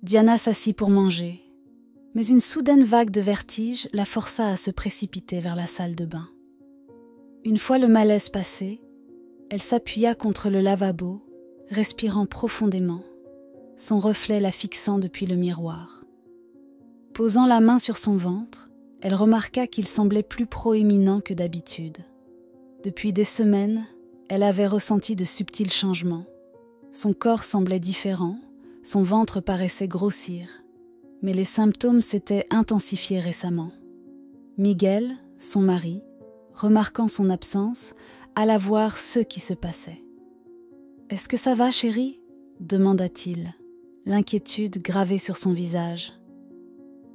Diana s'assit pour manger, mais une soudaine vague de vertige la força à se précipiter vers la salle de bain. Une fois le malaise passé, elle s'appuya contre le lavabo, respirant profondément, son reflet la fixant depuis le miroir. Posant la main sur son ventre, elle remarqua qu'il semblait plus proéminent que d'habitude. Depuis des semaines, elle avait ressenti de subtils changements. Son corps semblait différent, son ventre paraissait grossir, mais les symptômes s'étaient intensifiés récemment. Miguel, son mari, remarquant son absence, alla voir ce qui se passait. « Est-ce que ça va, chérie ?» demanda-t-il, l'inquiétude gravée sur son visage.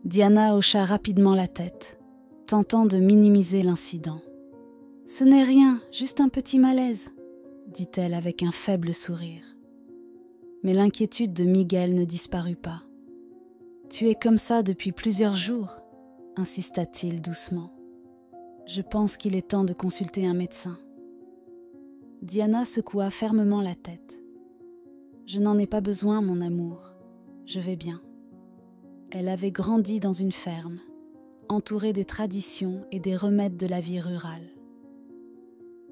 Diana hocha rapidement la tête, tentant de minimiser l'incident. « Ce n'est rien, juste un petit malaise », dit-elle avec un faible sourire. Mais l'inquiétude de Miguel ne disparut pas. « Tu es comme ça depuis plusieurs jours », insista-t-il doucement. « Je pense qu'il est temps de consulter un médecin. » Diana secoua fermement la tête. « Je n'en ai pas besoin, mon amour. Je vais bien. » Elle avait grandi dans une ferme, entourée des traditions et des remèdes de la vie rurale.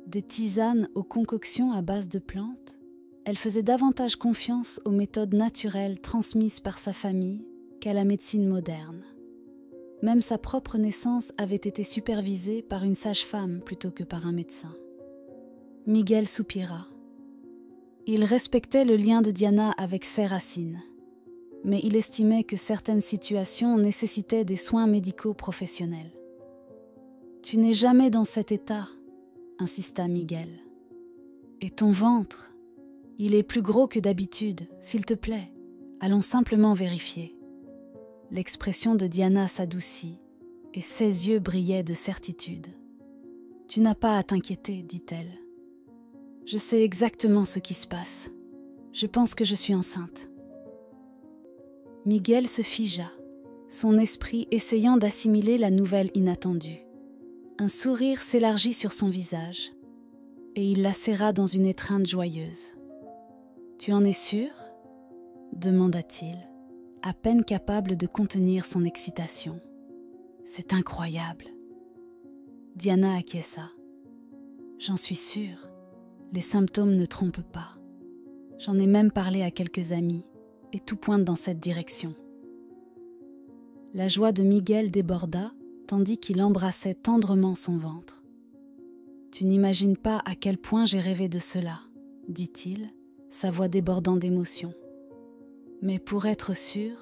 Des tisanes aux concoctions à base de plantes, elle faisait davantage confiance aux méthodes naturelles transmises par sa famille qu'à la médecine moderne. Même sa propre naissance avait été supervisée par une sage-femme plutôt que par un médecin. Miguel soupira. Il respectait le lien de Diana avec ses racines, mais il estimait que certaines situations nécessitaient des soins médicaux professionnels. « Tu n'es jamais dans cet état », insista Miguel. « Et ton ventre ? Il est plus gros que d'habitude, s'il te plaît. Allons simplement vérifier. » L'expression de Diana s'adoucit et ses yeux brillaient de certitude. « Tu n'as pas à t'inquiéter, dit-elle. Je sais exactement ce qui se passe. Je pense que je suis enceinte. » Miguel se figea, son esprit essayant d'assimiler la nouvelle inattendue. Un sourire s'élargit sur son visage et il la serra dans une étreinte joyeuse. « Tu en es sûr ?» demanda-t-il, à peine capable de contenir son excitation. « C'est incroyable. » Diana acquiesça. « J'en suis sûre. Les symptômes ne trompent pas. J'en ai même parlé à quelques amis et tout pointe dans cette direction. » La joie de Miguel déborda tandis qu'il embrassait tendrement son ventre. « Tu n'imagines pas à quel point j'ai rêvé de cela, » dit-il, sa voix débordant d'émotion. « Mais pour être sûr,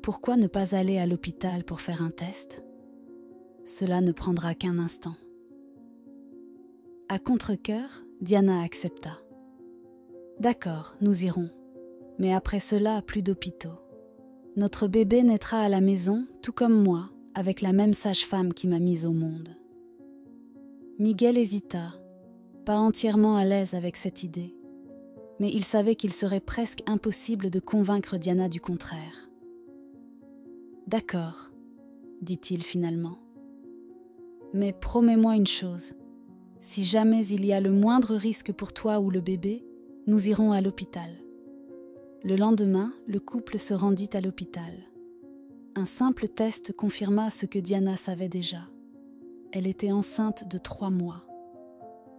pourquoi ne pas aller à l'hôpital pour faire un test ? Cela ne prendra qu'un instant. » À contre-cœur, Diana accepta. « D'accord, nous irons. Mais après cela, plus d'hôpitaux. Notre bébé naîtra à la maison, tout comme moi, avec la même sage-femme qui m'a mise au monde. » Miguel hésita, pas entièrement à l'aise avec cette idée, mais il savait qu'il serait presque impossible de convaincre Diana du contraire. « D'accord, » dit-il finalement. « Mais promets-moi une chose. Si jamais il y a le moindre risque pour toi ou le bébé, nous irons à l'hôpital. » Le lendemain, le couple se rendit à l'hôpital. Un simple test confirma ce que Diana savait déjà. Elle était enceinte de 3 mois.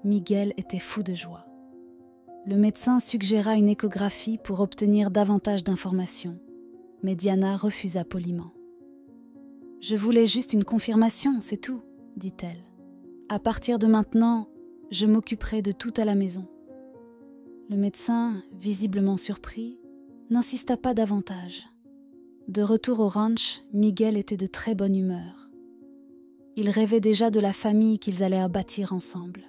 Miguel était fou de joie. Le médecin suggéra une échographie pour obtenir davantage d'informations, mais Diana refusa poliment. « Je voulais juste une confirmation, c'est tout, » dit-elle. « À partir de maintenant, je m'occuperai de tout à la maison. » Le médecin, visiblement surpris, n'insista pas davantage. De retour au ranch, Miguel était de très bonne humeur. Il rêvait déjà de la famille qu'ils allaient bâtir ensemble.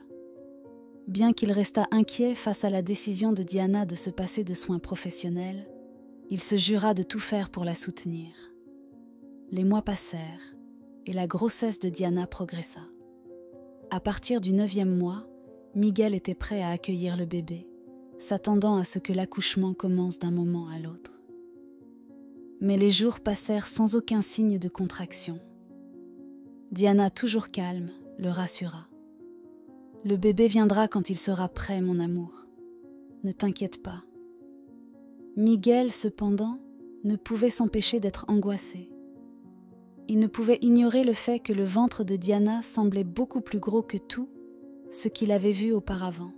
Bien qu'il restât inquiet face à la décision de Diana de se passer de soins professionnels, il se jura de tout faire pour la soutenir. Les mois passèrent et la grossesse de Diana progressa. À partir du 9e mois, Miguel était prêt à accueillir le bébé, s'attendant à ce que l'accouchement commence d'un moment à l'autre. Mais les jours passèrent sans aucun signe de contraction. Diana, toujours calme, le rassura. « Le bébé viendra quand il sera prêt, mon amour. Ne t'inquiète pas. » Miguel, cependant, ne pouvait s'empêcher d'être angoissé. Il ne pouvait ignorer le fait que le ventre de Diana semblait beaucoup plus gros que tout ce qu'il avait vu auparavant.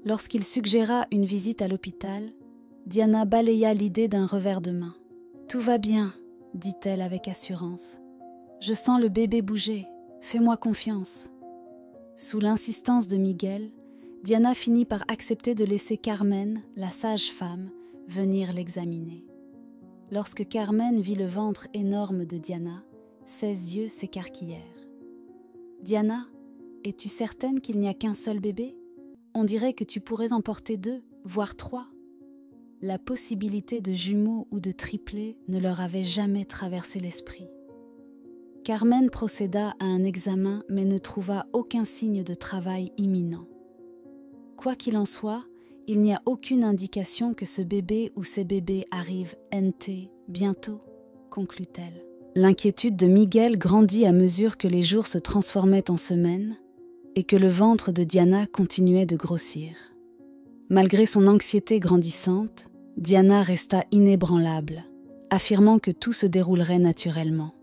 Lorsqu'il suggéra une visite à l'hôpital, Diana balaya l'idée d'un revers de main. « Tout va bien », dit-elle avec assurance. « Je sens le bébé bouger, fais-moi confiance. » Sous l'insistance de Miguel, Diana finit par accepter de laisser Carmen, la sage-femme, venir l'examiner. Lorsque Carmen vit le ventre énorme de Diana, ses yeux s'écarquillèrent. « Diana, es-tu certaine qu'il n'y a qu'un seul bébé ? On dirait que tu pourrais en porter 2, voire 3. » La possibilité de jumeaux ou de triplés ne leur avait jamais traversé l'esprit. Carmen procéda à un examen mais ne trouva aucun signe de travail imminent. Quoi qu'il en soit, il n'y a aucune indication que ce bébé ou ces bébés arrivent NT bientôt, conclut-elle. L'inquiétude de Miguel grandit à mesure que les jours se transformaient en semaines et que le ventre de Diana continuait de grossir. Malgré son anxiété grandissante, Diana resta inébranlable, affirmant que tout se déroulerait naturellement.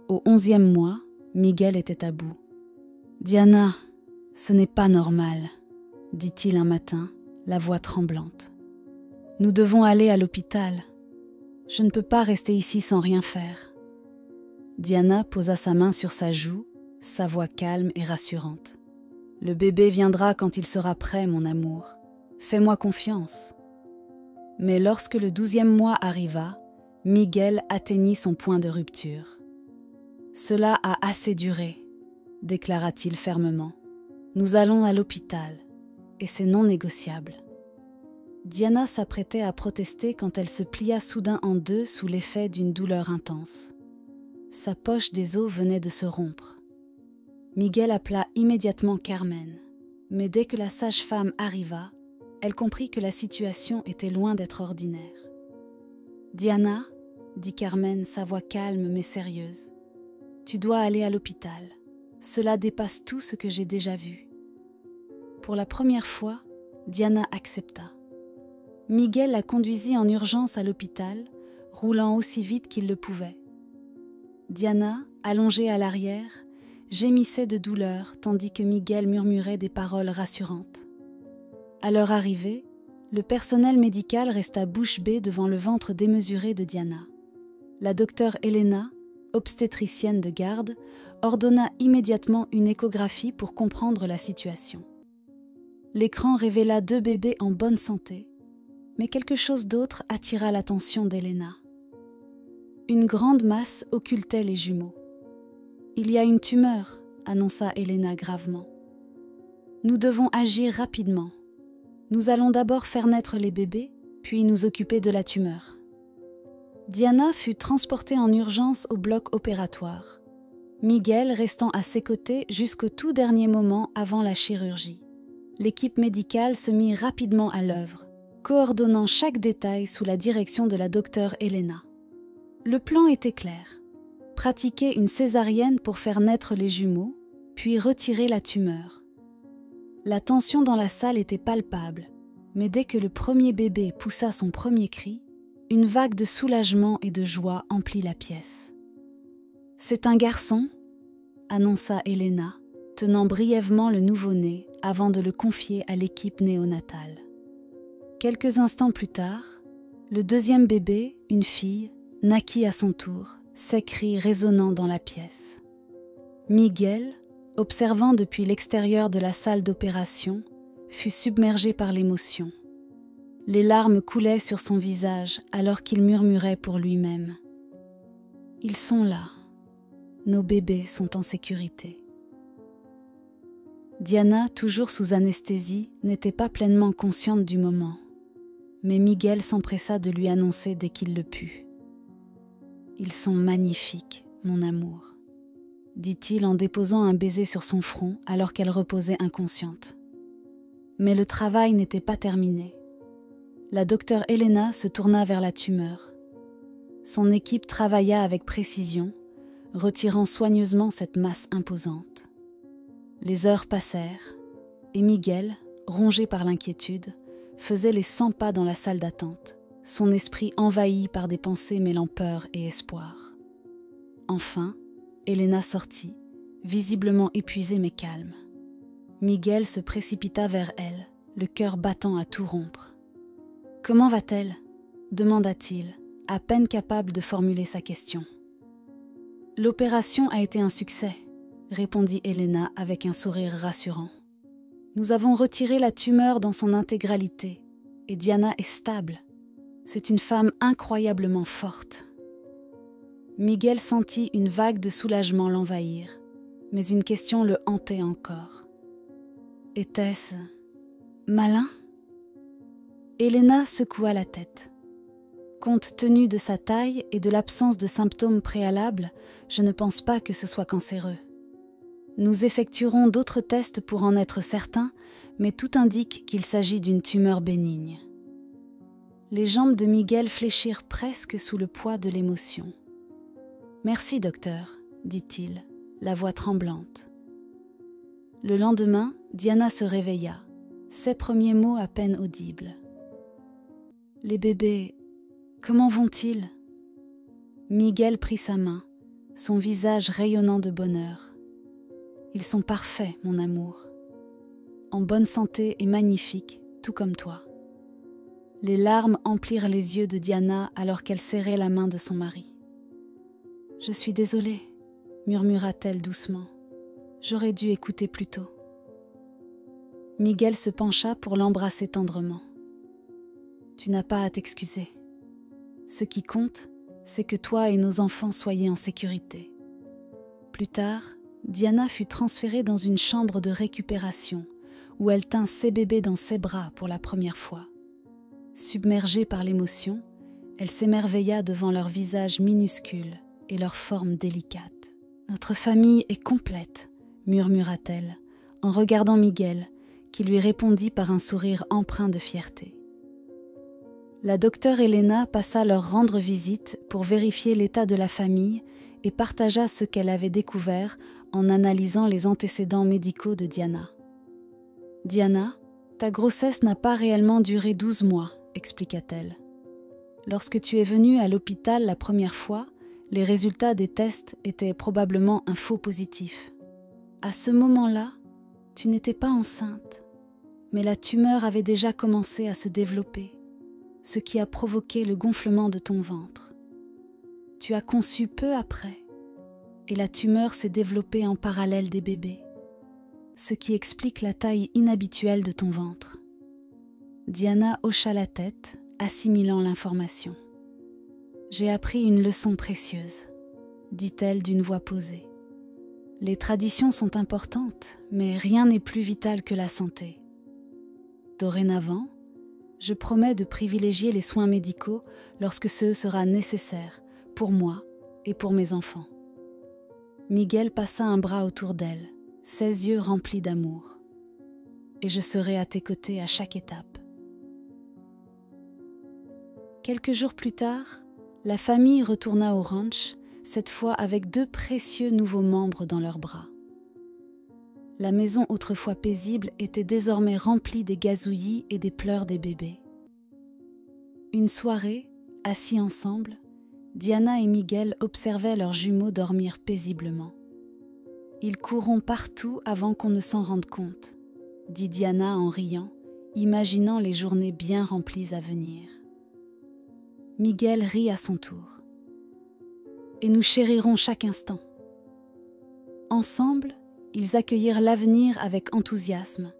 Au 11e mois, Miguel était à bout. « Diana, ce n'est pas normal », dit-il un matin, la voix tremblante. « Nous devons aller à l'hôpital. Je ne peux pas rester ici sans rien faire. » Diana posa sa main sur sa joue, sa voix calme et rassurante. « Le bébé viendra quand il sera prêt, mon amour. Fais-moi confiance. » Mais lorsque le 12e mois arriva, Miguel atteignit son point de rupture. « Cela a assez duré, » déclara-t-il fermement. « Nous allons à l'hôpital, et c'est non négociable. » Diana s'apprêtait à protester quand elle se plia soudain en deux sous l'effet d'une douleur intense. Sa poche des os venait de se rompre. Miguel appela immédiatement Carmen, mais dès que la sage-femme arriva, elle comprit que la situation était loin d'être ordinaire. « Diana, » dit Carmen, sa voix calme mais sérieuse, « tu dois aller à l'hôpital. Cela dépasse tout ce que j'ai déjà vu. » Pour la première fois, Diana accepta. Miguel la conduisit en urgence à l'hôpital, roulant aussi vite qu'il le pouvait. Diana, allongée à l'arrière, gémissait de douleur tandis que Miguel murmurait des paroles rassurantes. À leur arrivée, le personnel médical resta bouche bée devant le ventre démesuré de Diana. La docteure Elena, obstétricienne de garde, ordonna immédiatement une échographie pour comprendre la situation. L'écran révéla 2 bébés en bonne santé, mais quelque chose d'autre attira l'attention d'Elena. Une grande masse occultait les jumeaux. « Il y a une tumeur », annonça Elena gravement. « Nous devons agir rapidement. Nous allons d'abord faire naître les bébés, puis nous occuper de la tumeur. » Diana fut transportée en urgence au bloc opératoire, Miguel restant à ses côtés jusqu'au tout dernier moment avant la chirurgie. L'équipe médicale se mit rapidement à l'œuvre, coordonnant chaque détail sous la direction de la docteure Elena. Le plan était clair. Pratiquer une césarienne pour faire naître les jumeaux, puis retirer la tumeur. La tension dans la salle était palpable, mais dès que le premier bébé poussa son premier cri, une vague de soulagement et de joie emplit la pièce. « C'est un garçon », annonça Elena, tenant brièvement le nouveau-né avant de le confier à l'équipe néonatale. Quelques instants plus tard, le deuxième bébé, une fille, naquit à son tour, ses cris résonnant dans la pièce. Miguel, observant depuis l'extérieur de la salle d'opération, fut submergé par l'émotion. Les larmes coulaient sur son visage alors qu'il murmurait pour lui-même. « Ils sont là. Nos bébés sont en sécurité. » Diana, toujours sous anesthésie, n'était pas pleinement consciente du moment, mais Miguel s'empressa de lui annoncer dès qu'il le put. « Ils sont magnifiques, mon amour, » dit-il en déposant un baiser sur son front alors qu'elle reposait inconsciente. Mais le travail n'était pas terminé. La docteure Elena se tourna vers la tumeur. Son équipe travailla avec précision, retirant soigneusement cette masse imposante. Les heures passèrent, et Miguel, rongé par l'inquiétude, faisait les 100 pas dans la salle d'attente, son esprit envahi par des pensées mêlant peur et espoir. Enfin, Elena sortit, visiblement épuisée mais calme. Miguel se précipita vers elle, le cœur battant à tout rompre. « Comment va-t-elle » demanda-t-il, à peine capable de formuler sa question. « L'opération a été un succès », répondit Elena avec un sourire rassurant. « Nous avons retiré la tumeur dans son intégralité et Diana est stable. C'est une femme incroyablement forte. » Miguel sentit une vague de soulagement l'envahir, mais une question le hantait encore. Était-ce malin ? Elena secoua la tête. Compte tenu de sa taille et de l'absence de symptômes préalables, je ne pense pas que ce soit cancéreux. Nous effectuerons d'autres tests pour en être certains, mais tout indique qu'il s'agit d'une tumeur bénigne. Les jambes de Miguel fléchirent presque sous le poids de l'émotion. « Merci, docteur, » dit-il, la voix tremblante. Le lendemain, Diana se réveilla, ses premiers mots à peine audibles. « Les bébés, comment vont-ils » Miguel prit sa main, son visage rayonnant de bonheur. « Ils sont parfaits, mon amour. En bonne santé et magnifiques, tout comme toi. » Les larmes emplirent les yeux de Diana alors qu'elle serrait la main de son mari. « Je suis désolée, » murmura-t-elle doucement. « J'aurais dû écouter plus tôt. » Miguel se pencha pour l'embrasser tendrement. « Tu n'as pas à t'excuser. Ce qui compte, c'est que toi et nos enfants soyez en sécurité. » Plus tard, Diana fut transférée dans une chambre de récupération où elle tint ses bébés dans ses bras pour la première fois. Submergée par l'émotion, elle s'émerveilla devant leurs visages minuscules et leurs formes délicates. « Notre famille est complète », murmura-t-elle, en regardant Miguel, qui lui répondit par un sourire empreint de fierté. La docteure Elena passa leur rendre visite pour vérifier l'état de la famille et partagea ce qu'elle avait découvert en analysant les antécédents médicaux de Diana. « Diana, ta grossesse n'a pas réellement duré 12 mois, expliqua-t-elle. Lorsque tu es venue à l'hôpital la première fois, les résultats des tests étaient probablement un faux positif. À ce moment-là, tu n'étais pas enceinte, mais la tumeur avait déjà commencé à se développer, ce qui a provoqué le gonflement de ton ventre. Tu as conçu peu après, et la tumeur s'est développée en parallèle des bébés, ce qui explique la taille inhabituelle de ton ventre. » Diana hocha la tête, assimilant l'information. « J'ai appris une leçon précieuse, » dit-elle d'une voix posée. « Les traditions sont importantes, mais rien n'est plus vital que la santé. Dorénavant, je promets de privilégier les soins médicaux lorsque ce sera nécessaire pour moi et pour mes enfants. » Miguel passa un bras autour d'elle, ses yeux remplis d'amour. « Et je serai à tes côtés à chaque étape. » Quelques jours plus tard, la famille retourna au ranch, cette fois avec 2 précieux nouveaux membres dans leurs bras. La maison autrefois paisible était désormais remplie des gazouillis et des pleurs des bébés. Une soirée, assis ensemble, Diana et Miguel observaient leurs jumeaux dormir paisiblement. « Ils courront partout avant qu'on ne s'en rende compte, » dit Diana en riant, imaginant les journées bien remplies à venir. Miguel rit à son tour. « Et nous chérirons chaque instant. » Ensemble, ils accueillirent l'avenir avec enthousiasme,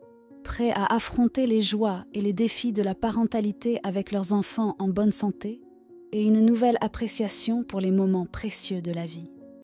prêts à affronter les joies et les défis de la parentalité avec leurs enfants en bonne santé et une nouvelle appréciation pour les moments précieux de la vie.